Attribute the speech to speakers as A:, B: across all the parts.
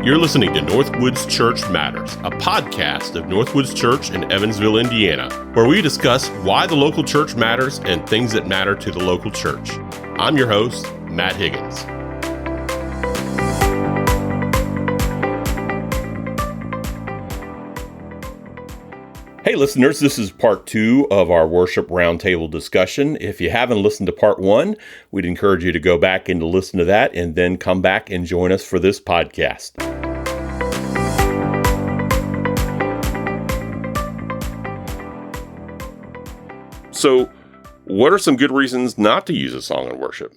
A: You're listening to NorthWoods Church Matters, a podcast of NorthWoods Church in Evansville, Indiana, where we discuss why the local church matters and things that matter to the local church. I'm your host, Matt Higgins. Hey listeners, this is part 2 of our worship roundtable discussion. If you haven't listened to part 1, we'd encourage you to go back and to listen to that and then come back and join us for this podcast. So, what are some good reasons not to use a song in worship?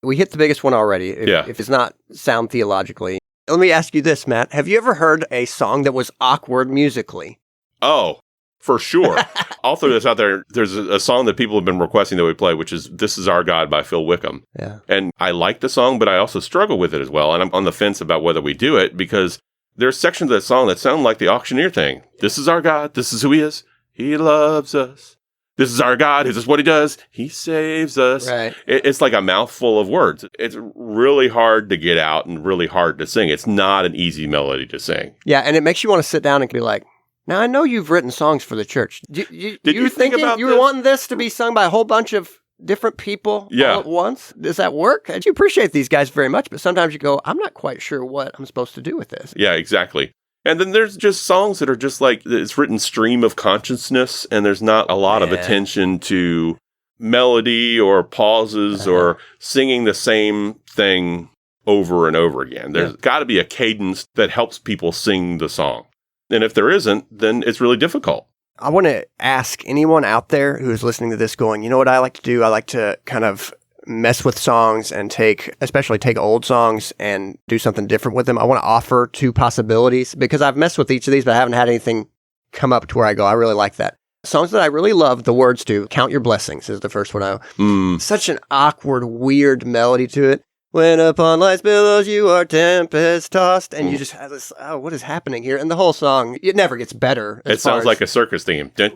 B: We hit the biggest one already, if it's not sound theologically. Let me ask you this, Matt. Have you ever heard a song that was awkward musically?
A: Oh, for sure. I'll throw this out there. There's a song that people have been requesting that we play, which is This Is Our God by Phil Wickham.
B: Yeah.
A: And I like the song, but I also struggle with it as well. And I'm on the fence about whether we do it because there's sections of that song that sound like the auctioneer thing. This is our God. This is who he is. He loves us. This is our God. This is what he does. He saves us.
B: Right.
A: It's like a mouthful of words. It's really hard to get out and really hard to sing. It's not an easy melody to sing.
B: Yeah, and it makes you want to sit down and be like, now, I know you've written songs for the church. Did you
A: think about
B: you
A: this?
B: were wanting this to be sung by a whole bunch of different people all at once? Does that work? You appreciate these guys very much, but sometimes you go, I'm not quite sure what I'm supposed to do with this.
A: Yeah, exactly. And then there's just songs that are just like, it's written stream of consciousness, and there's not a lot of attention to melody or pauses or singing the same thing over and over again. There's got to be a cadence that helps people sing the song. And if there isn't, then it's really difficult.
B: I want to ask anyone out there who is listening to this going, you know what I like to do? I like to kind of mess with songs and especially take old songs and do something different with them. I want to offer 2 possibilities because I've messed with each of these, but I haven't had anything come up to where I go, I really like that. Songs that I really love the words to, Count Your Blessings is the first one. Such an awkward, weird melody to it. When upon life's billows you are tempest-tossed, and you just have this, what is happening here? And the whole song, it never gets better.
A: It sounds like a circus theme. And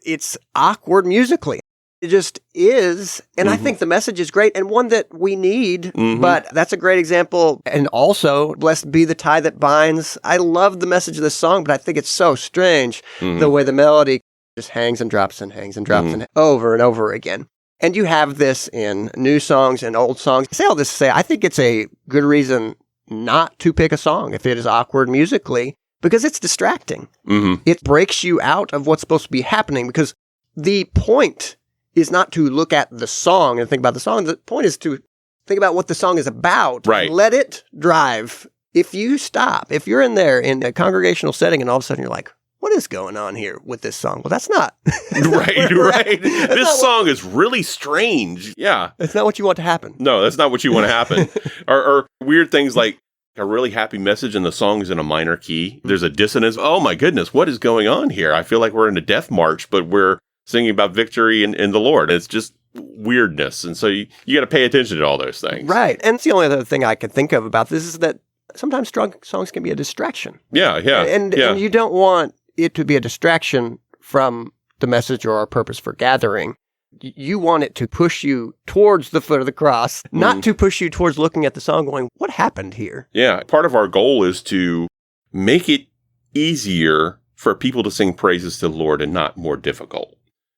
B: it's awkward musically. It just is, and I think the message is great, and one that we need, but that's a great example. And also, blessed be the tie that binds. I love the message of this song, but I think it's so strange, the way the melody just hangs and drops and hangs and drops and over and over again. And you have this in new songs and old songs. I say all this to say, I think it's a good reason not to pick a song if it is awkward musically, because it's distracting. It breaks you out of what's supposed to be happening, because the point is not to look at the song and think about the song. The point is to think about what the song is about.
A: Right.
B: Let it drive. If you stop, if you're in there in a congregational setting and all of a sudden you're like, what is going on here with this song? Well, that's not.
A: Right. This song is really strange. Yeah.
B: It's not what you want to happen.
A: No, that's not what you want to happen. or weird things like a really happy message and the song is in a minor key. There's a dissonance. Oh my goodness, what is going on here? I feel like we're in a death march, but we're singing about victory in the Lord. It's just weirdness. And so you got to pay attention to all those things.
B: Right. And it's the only other thing I could think of about this is that sometimes strong songs can be a distraction.
A: Yeah.
B: And you don't want it to be a distraction from the message or our purpose for gathering. You want it to push you towards the foot of the cross, not to push you towards looking at the song going, what happened here?
A: Yeah. Part of our goal is to make it easier for people to sing praises to the Lord and not more difficult.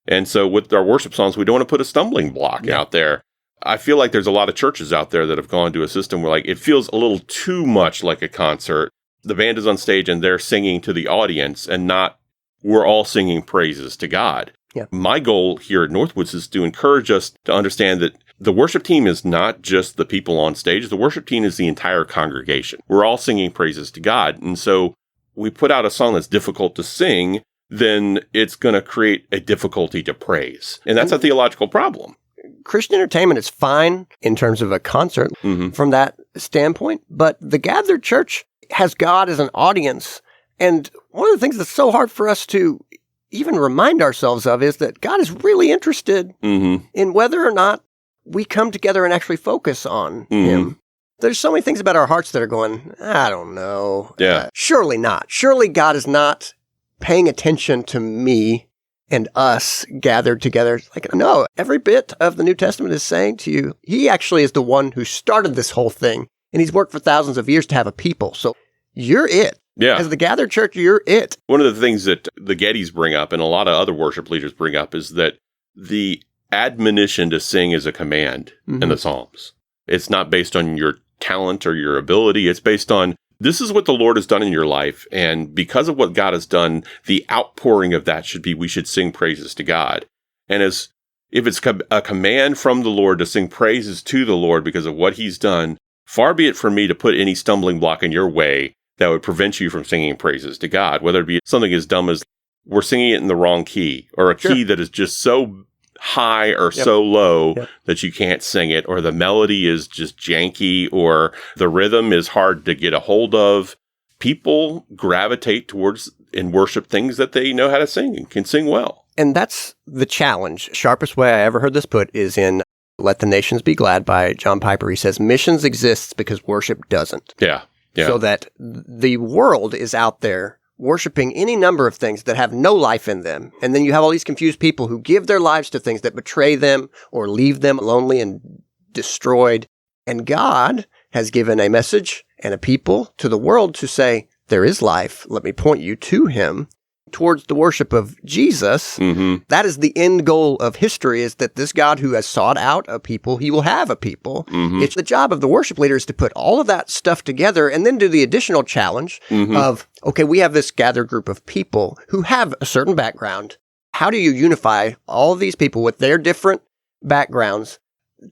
A: And so with our worship songs, we don't want to put a stumbling block out there. I feel like there's a lot of churches out there that have gone to a system where it feels a little too much like a concert. The band is on stage and they're singing to the audience and not we're all singing praises to God.
B: Yeah.
A: My goal here at NorthWoods is to encourage us to understand that the worship team is not just the people on stage. The worship team is the entire congregation. We're all singing praises to God. And so we put out a song that's difficult to sing, then it's going to create a difficulty to praise. And that's a theological problem.
B: Christian entertainment is fine in terms of a concert from that standpoint, but the gathered church has God as an audience. And one of the things that's so hard for us to even remind ourselves of is that God is really interested in whether or not we come together and actually focus on Him. There's so many things about our hearts that are going, I don't know.
A: Yeah.
B: Surely not. Surely God is not paying attention to me and us gathered together. Like, no, every bit of the New Testament is saying to you, he actually is the one who started this whole thing. And he's worked for thousands of years to have a people. So you're it.
A: Yeah.
B: As the gathered church, you're it.
A: One of the things that the Gettys bring up and a lot of other worship leaders bring up is that the admonition to sing is a command in the Psalms. It's not based on your talent or your ability. It's based on this is what the Lord has done in your life. And because of what God has done, the outpouring of that should be we should sing praises to God. And if it's a command from the Lord to sing praises to the Lord because of what he's done, far be it from me to put any stumbling block in your way that would prevent you from singing praises to God, whether it be something as dumb as we're singing it in the wrong key or a key that is just so high or so low that you can't sing it, or the melody is just janky, or the rhythm is hard to get a hold of. People gravitate towards and worship things that they know how to sing and can sing well.
B: And that's the challenge. Sharpest way I ever heard this put is in Let the Nations Be Glad by John Piper. He says, missions exists because worship doesn't.
A: Yeah.
B: So that the world is out there worshiping any number of things that have no life in them. And then you have all these confused people who give their lives to things that betray them or leave them lonely and destroyed. And God has given a message and a people to the world to say, there is life. Let me point you to him. Towards the worship of Jesus. That is the end goal of history, is that this God who has sought out a people, he will have a people. It's the job of the worship leaders to put all of that stuff together and then do the additional challenge of, okay, we have this gathered group of people who have a certain background. How do you unify all of these people with their different backgrounds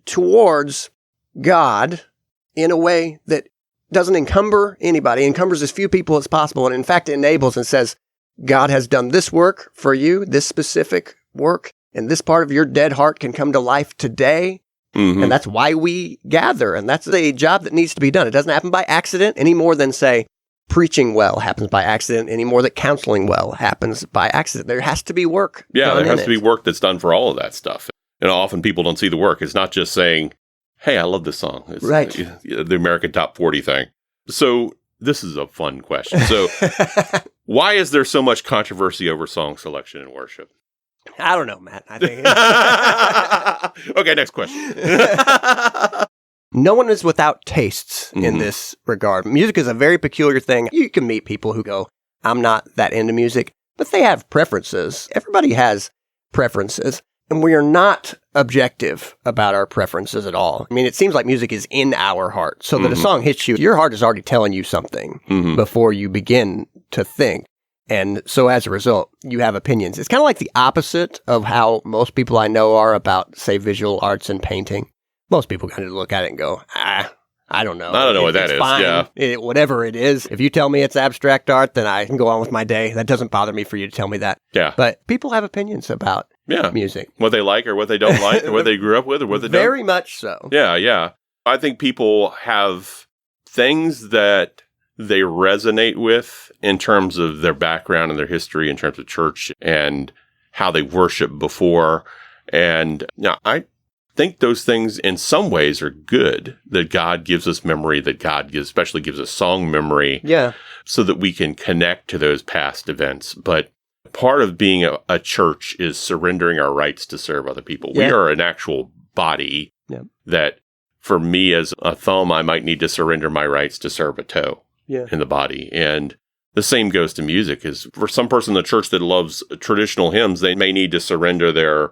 B: towards God in a way that doesn't encumber anybody, encumbers as few people as possible, and in fact enables and says, God has done this work for you, this specific work, and this part of your dead heart can come to life today. And that's why we gather. And that's a job that needs to be done. It doesn't happen by accident any more than, say, preaching well happens by accident, any more that counseling well happens by accident. There has to be work.
A: Yeah, there has to be work that's done for all of that stuff. And often people don't see the work. It's not just saying, hey, I love this song. It's
B: right.
A: The American Top 40 thing. So this is a fun question. So why is there so much controversy over song selection in worship?
B: I don't know, Matt. I think.
A: Okay, next question.
B: No one is without tastes in this regard. Music is a very peculiar thing. You can meet people who go, I'm not that into music, but they have preferences. Everybody has preferences. And we are not objective about our preferences at all. I mean, it seems like music is in our heart. So that a song hits you, your heart is already telling you something before you begin to think. And so as a result, you have opinions. It's kind of like the opposite of how most people I know are about, say, visual arts and painting. Most people kind of look at it and go, I don't know.
A: I don't know what that is.
B: Fine. Yeah. Whatever it is. If you tell me it's abstract art, then I can go on with my day. That doesn't bother me for you to tell me that.
A: Yeah.
B: But people have opinions about music.
A: What they like or what they don't like or what they grew up with or what they don't.
B: Very much so.
A: Yeah. I think people have things that they resonate with in terms of their background and their history, in terms of church and how they worship before. And now I think those things in some ways are good, that God gives us memory, that God especially gives us song memory.
B: Yeah.
A: So that we can connect to those past events. But part of being a church is surrendering our rights to serve other people. Yeah. We are an actual body that, for me as a thumb, I might need to surrender my rights to serve a toe in the body. And the same goes to music. Is for some person in the church that loves traditional hymns, they may need to surrender their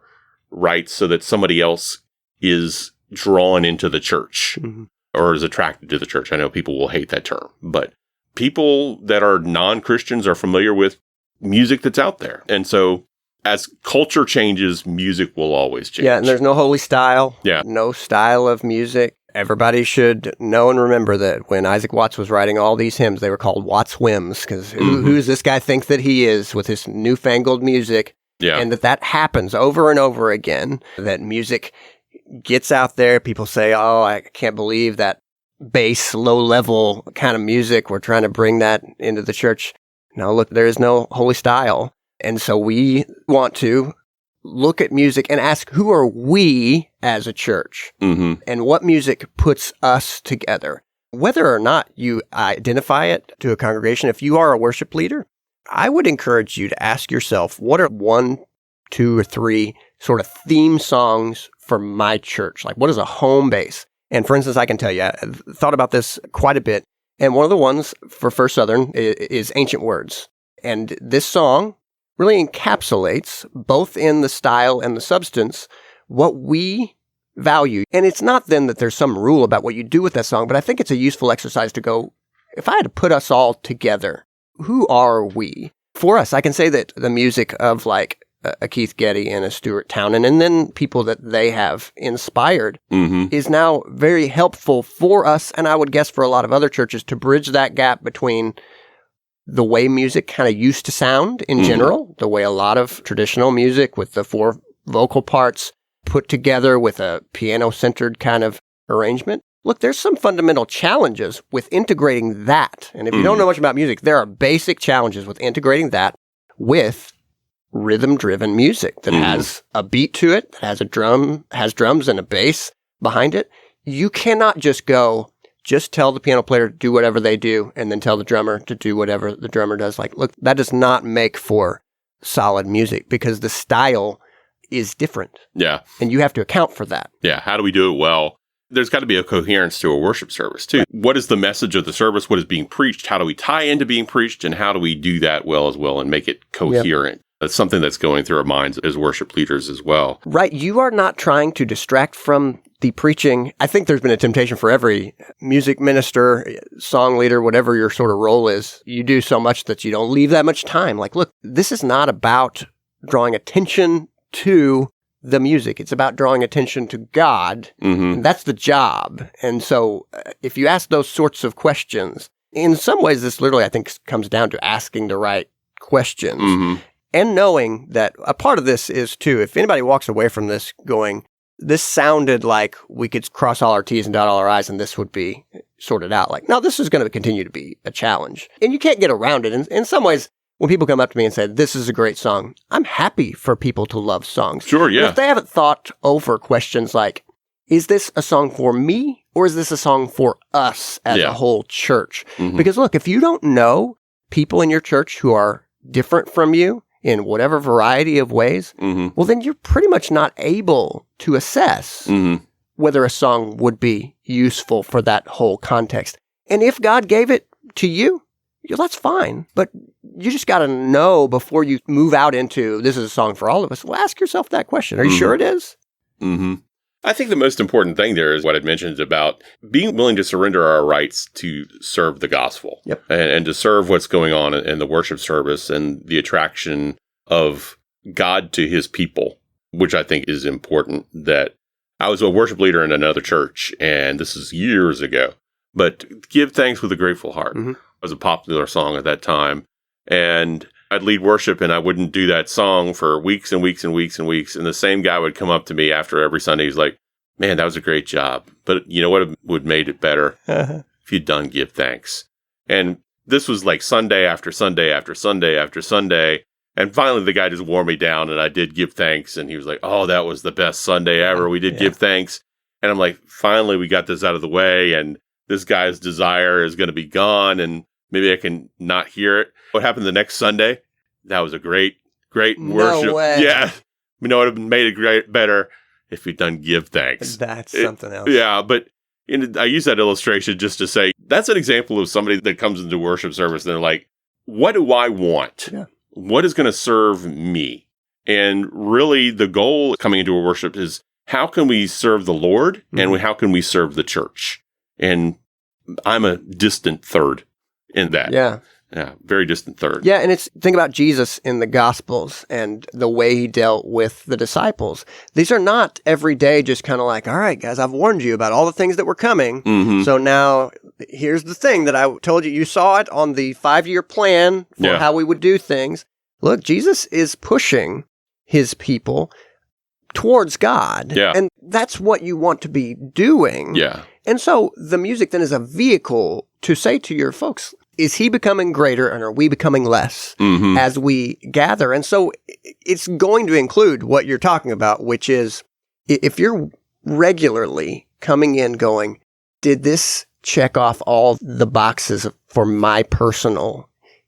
A: rights so that somebody else is drawn into the church or is attracted to the church. I know people will hate that term, but people that are non-Christians are familiar with music that's out there. And so as culture changes, music will always change.
B: Yeah, and there's no holy style.
A: Yeah.
B: No style of music. Everybody should know and remember that when Isaac Watts was writing all these hymns, they were called Watts Whims, because who does this guy think that he is with his newfangled music?
A: Yeah.
B: And that happens over and over again, that music gets out there. People say, oh, I can't believe that bass, low-level kind of music. We're trying to bring that into the church. No, look, there is no holy style. And so we want to look at music and ask, who are we as a church? And what music puts us together? Whether or not you identify it to a congregation, if you are a worship leader, I would encourage you to ask yourself, what are 1, 2 or 3 sort of theme songs for my church. Like, what is a home base? And for instance, I can tell you, I've thought about this quite a bit. And one of the ones for First Southern is Ancient Words. And this song really encapsulates, both in the style and the substance, what we value. And it's not then that there's some rule about what you do with that song, but I think it's a useful exercise to go, if I had to put us all together, who are we? For us, I can say that the music of like a Keith Getty and a Stuart Townend, and then people that they have inspired, is now very helpful for us, and I would guess for a lot of other churches, to bridge that gap between the way music kind of used to sound in general, the way a lot of traditional music with the 4 vocal parts put together with a piano-centered kind of arrangement. Look, there's some fundamental challenges with integrating that. And if you don't know much about music, there are basic challenges with integrating that with rhythm-driven music that has a beat to it, that has drums and a bass behind it. You cannot just tell the piano player to do whatever they do and then tell the drummer to do whatever the drummer does. Like, look, that does not make for solid music because the style is different.
A: Yeah.
B: And you have to account for that.
A: Yeah. How do we do it well? There's got to be a coherence to a worship service, too. Right. What is the message of the service? What is being preached? How do we tie into being preached? And how do we do that well as well and make it coherent? Yep. That's something that's going through our minds as worship leaders as well. Right.
B: You are not trying to distract from the preaching. I think there's been a temptation for every music minister, song leader, whatever your sort of role is. You do so much that you don't leave that much time. Like, look, this is not about drawing attention to the music. It's about drawing attention to God. And that's the job. And so if you ask those sorts of questions, in some ways, this literally, I think, comes down to asking the right questions and knowing that a part of this is, too, if anybody walks away from this going, this sounded like we could cross all our T's and dot all our I's and this would be sorted out. Like, no, this is going to continue to be a challenge. And you can't get around it. In some ways, when people come up to me and say, this is a great song, I'm happy for people to love songs.
A: Sure, yeah.
B: But if they haven't thought over questions like, is this a song for me or is this a song for us as a whole church? Because look, if you don't know people in your church who are different from you in whatever variety of ways, well, then you're pretty much not able to assess whether a song would be useful for that whole context. And if God gave it to you, that's fine. But you just got to know before you move out into, this is a song for all of us. Well, ask yourself that question. Are you sure it is?
A: I think the most important thing there is what I'd mentioned about being willing to surrender our rights to serve the gospel and to serve what's going on in the worship service and the attraction of God to his people, which I think is important. That I was a worship leader in another church, and this is years ago, but Give Thanks with a Grateful Heart was a popular song at that time. And I'd lead worship and I wouldn't do that song for weeks and weeks and weeks and weeks. And the same guy would come up to me after every Sunday. He's like, man, that was a great job. But you know what would made it better? If you'd done Give Thanks. And this was like Sunday after Sunday after Sunday after Sunday. And finally the guy just wore me down and I did Give Thanks. And he was like, oh, that was the best Sunday ever. We did Give Thanks. And I'm like, finally we got this out of the way. And this guy's desire is going to be gone. And maybe I can not hear it. What happened the next Sunday? That was a great worship.
B: No way.
A: Yeah. You know, it would have made it better if we'd done Give Thanks.
B: That's something else.
A: Yeah, but I use that illustration just to say, that's an example of somebody that comes into worship service and they're like, what do I want? Yeah. What is going to serve me? And really the goal coming into a worship is, how can we serve the Lord and how can we serve the church? And I'm a distant third in that. Yeah. Yeah, very distant third.
B: Yeah, and think about Jesus in the Gospels and the way he dealt with the disciples. These are not every day just kind of like, all right, guys, I've warned you about all the things that were coming. So now here's the thing that I told you. You saw it on the 5-year plan for how we would do things. Look, Jesus is pushing his people towards God. Yeah. And that's what you want to be doing. Yeah. And so the music then is a vehicle to say to your folks, is he becoming greater and are we becoming less as we gather? And so it's going to include what you're talking about, which is if you're regularly coming in going, did this check off all the boxes for my personal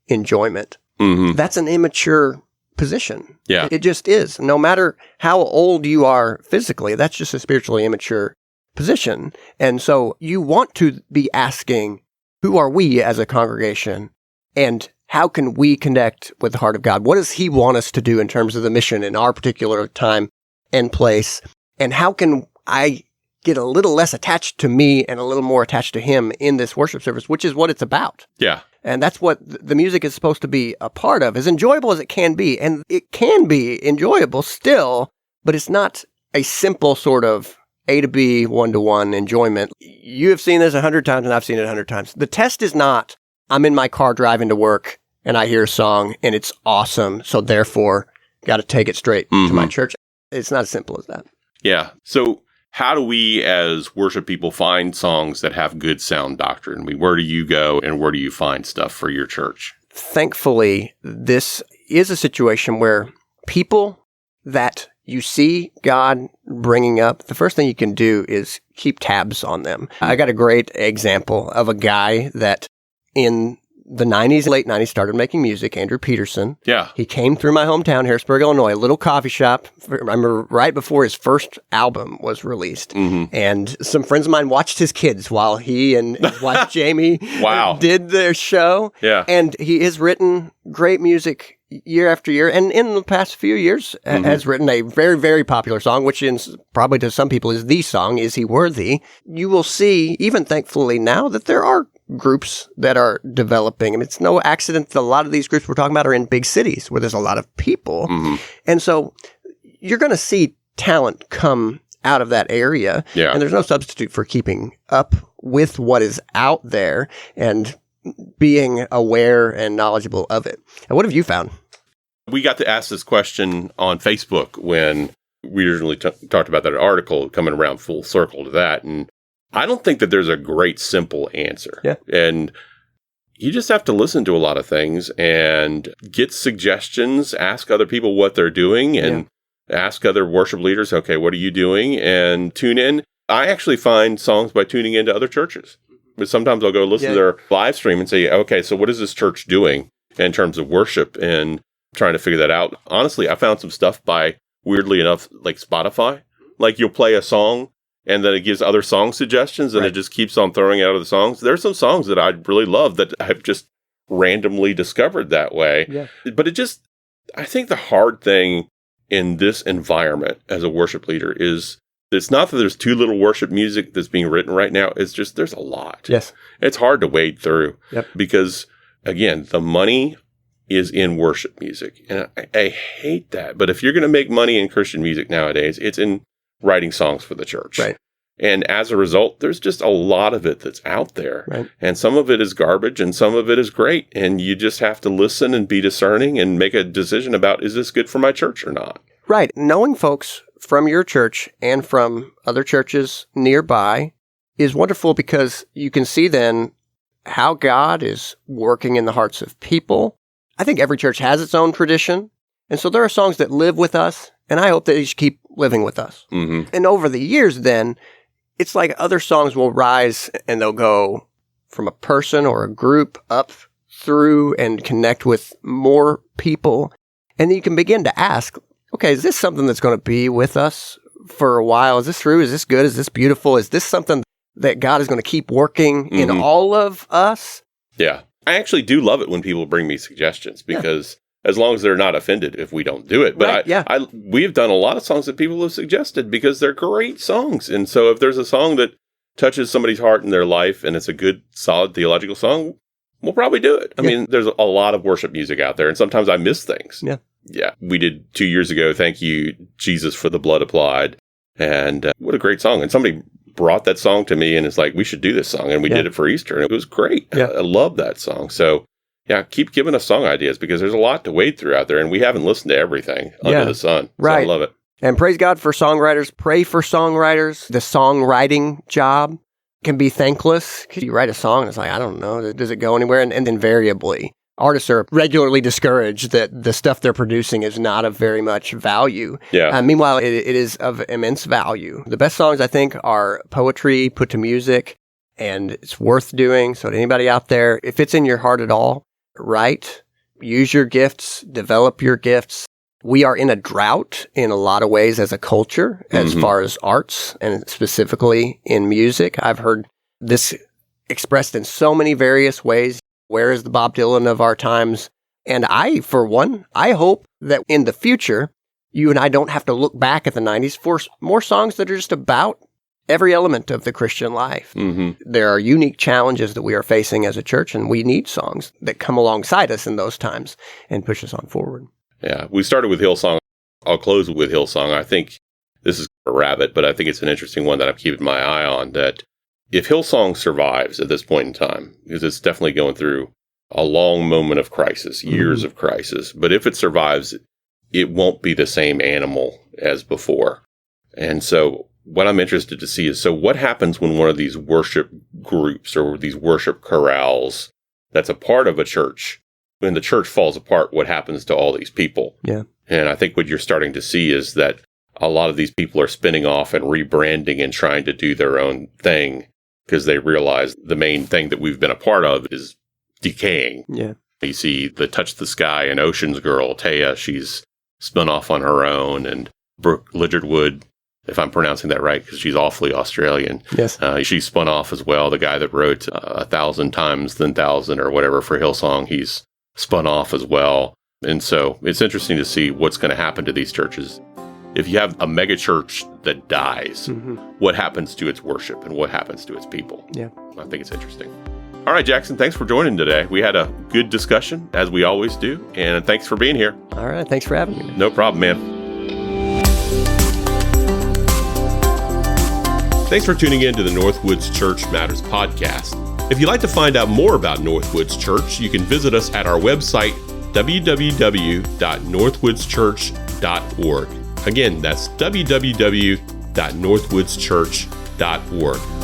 B: enjoyment? That's an immature position.
A: Yeah.
B: It just is. No matter how old you are physically, that's just a spiritually immature position. And so you want to be asking, who are we as a congregation? And how can we connect with the heart of God? What does He want us to do in terms of the mission in our particular time and place? And how can I get a little less attached to me and a little more attached to Him in this worship service, which is what it's about.
A: Yeah.
B: And that's what the music is supposed to be a part of, as enjoyable as it can be. And it can be enjoyable still, but it's not a simple sort of A to B, one-to-one enjoyment. You have seen this 100 times and I've seen it 100 times. The test is not, I'm in my car driving to work and I hear a song and it's awesome, so therefore got to take it straight to my church. It's not as simple as that.
A: Yeah. So how do we as worship people find songs that have good sound doctrine? I mean, where do you go and where do you find stuff for your church?
B: Thankfully, this is a situation where people that you see God bringing up, the first thing you can do is keep tabs on them. I got a great example of a guy that in the 90s, late 90s, started making music, Andrew Peterson.
A: Yeah.
B: He came through my hometown, Harrisburg, Illinois, a little coffee shop. I remember right before his first album was released. And some friends of mine watched his kids while he and his wife, Jamie, did their show.
A: Yeah.
B: And he has written great music year after year. And in the past few years has written a very, very popular song, which probably to some people is the song, Is He Worthy? You will see, even thankfully now, that there are groups that are developing. I mean, it's no accident that a lot of these groups we're talking about are in big cities where there's a lot of people. And so you're going to see talent come out of that area.
A: Yeah.
B: And there's no substitute for keeping up with what is out there and being aware and knowledgeable of it. And what have you found?
A: We got to ask this question on Facebook when we originally talked about that article, coming around full circle to that. And I don't think that there's a great simple answer.
B: Yeah.
A: And you just have to listen to a lot of things and get suggestions, ask other people what they're doing, and ask other worship leaders, okay, what are you doing? And tune in. I actually find songs by tuning into other churches. But sometimes I'll go listen to their live stream and say, okay, so what is this church doing in terms of worship, and trying to figure that out. Honestly, I found some stuff by, weirdly enough, like Spotify. Like you'll play a song and then it gives other song suggestions, and it just keeps on throwing out other songs. There's some songs that I really love that I've just randomly discovered that way. Yeah. But I think the hard thing in this environment as a worship leader is, it's not that there's too little worship music that's being written right now. It's just there's a lot.
B: Yes.
A: It's hard to wade through because, again, the money is in worship music. And I hate that. But if you're going to make money in Christian music nowadays, it's in writing songs for the church.
B: Right.
A: And as a result, there's just a lot of it that's out there.
B: Right.
A: And some of it is garbage and some of it is great. And you just have to listen and be discerning and make a decision about, is this good for my church or not?
B: Right. Knowing folks from your church and from other churches nearby is wonderful, because you can see then how God is working in the hearts of people. I think every church has its own tradition. And so there are songs that live with us, and I hope that they should keep living with us. Mm-hmm. And over the years then, it's like other songs will rise and they'll go from a person or a group up through and connect with more people. And then you can begin to ask, okay, is this something that's going to be with us for a while? Is this true? Is this good? Is this beautiful? Is this something that God is going to keep working in all of us?
A: Yeah. I actually do love it when people bring me suggestions, because as long as they're not offended if we don't do it. But we have done a lot of songs that people have suggested because they're great songs. And so if there's a song that touches somebody's heart in their life and it's a good, solid theological song, we'll probably do it. I mean, there's a lot of worship music out there, and sometimes I miss things. Yeah. Yeah. We did 2 years ago, Thank You, Jesus, for the Blood Applied. And what a great song. And somebody brought that song to me and it's like, we should do this song. And we did it for Easter, and it was great. Yeah. I love that song. So yeah, keep giving us song ideas, because there's a lot to wade through out there, and we haven't listened to everything under the sun.
B: Right.
A: So I love it.
B: And praise God for songwriters. Pray for songwriters. The songwriting job can be thankless, because you write a song and it's like, I don't know, does it go anywhere? And invariably, artists are regularly discouraged that the stuff they're producing is not of very much value. Yeah. Meanwhile, it is of immense value. The best songs, I think, are poetry put to music, and it's worth doing. So to anybody out there, if it's in your heart at all, write use your gifts, develop your gifts. We are in a drought in a lot of ways as a culture, as far as arts and specifically in music. I've heard this expressed in so many various ways. Where is the Bob Dylan of our times? And I, for one, I hope that in the future, you and I don't have to look back at the 90s for more songs that are just about every element of the Christian life. There are unique challenges that we are facing as a church, and we need songs that come alongside us in those times and push us on forward.
A: Yeah, we started with Hillsong. I'll close with Hillsong. I think this is a rabbit, but I think it's an interesting one that I'm keeping my eye on, that if Hillsong survives at this point in time, because it's definitely going through a long moment of crisis, years of crisis, but if it survives, it won't be the same animal as before. And so what I'm interested to see is, so what happens when one of these worship groups or these worship chorales that's a part of a church, when the church falls apart, what happens to all these people?
B: Yeah.
A: And I think what you're starting to see is that a lot of these people are spinning off and rebranding and trying to do their own thing because they realize the main thing that we've been a part of is decaying.
B: Yeah.
A: You see the Touch the Sky and Oceans girl, Taya, she's spun off on her own, and Brooke Ligertwood, if I'm pronouncing that right, because she's awfully Australian.
B: Yes.
A: She spun off as well. The guy that wrote 1,000 Times Than 1,000 or whatever for Hillsong, he's spun off as well. And so it's interesting to see what's going to happen to these churches. If you have a mega church that dies, what happens to its worship and what happens to its people?
B: Yeah.
A: I think it's interesting. All right, Jackson, thanks for joining today. We had a good discussion, as we always do, and thanks for being here.
B: All right. Thanks for having me.
A: No problem, man. Thanks for tuning in to the NorthWoods Church Matters podcast. If you'd like to find out more about NorthWoods Church, you can visit us at our website, www.northwoodschurch.org. Again, that's www.northwoodschurch.org.